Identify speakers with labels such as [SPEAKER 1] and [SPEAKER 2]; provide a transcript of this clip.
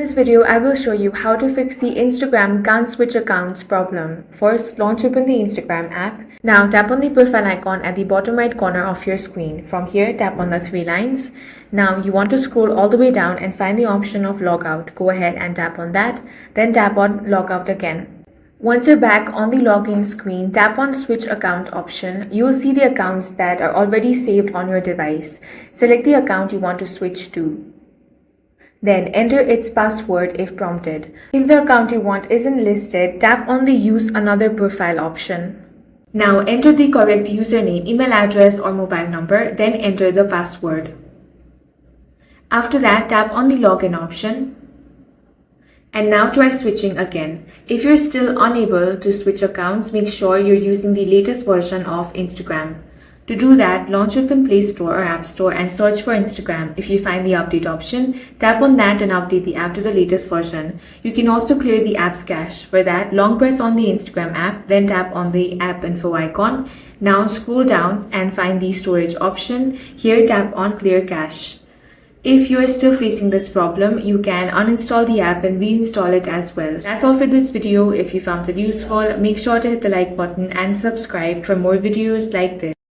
[SPEAKER 1] this video, I will show you how to fix the Instagram can't switch accounts problem. First, launch open the Instagram app. Now tap on the profile icon at the bottom right corner of your screen. From here, tap on the three lines. Now you want to scroll all the way down and find the option of logout. Go ahead and tap on that. Then tap on logout again. Once you're back on the login screen, tap on switch account option. You'll see the accounts that are already saved on your device. Select the account you want to switch to. Then enter its password if prompted. If the account you want isn't listed, tap on the use another profile option. Now enter the correct username, email address or mobile number, then enter the password. After that, tap on the login option. And now try switching again. If you're still unable to switch accounts, make sure you're using the latest version of Instagram. To do that, launch open Play Store or App Store and search for Instagram. If you find the update option, tap on that and update the app to the latest version. You can also clear the app's cache. For that, long press on the Instagram app, then tap on the app info icon. Now scroll down and find the storage option. Here tap on clear cache. If you are still facing this problem, you can uninstall the app and reinstall it as well. That's all for this video. If you found it useful, make sure to hit the like button and subscribe for more videos like this.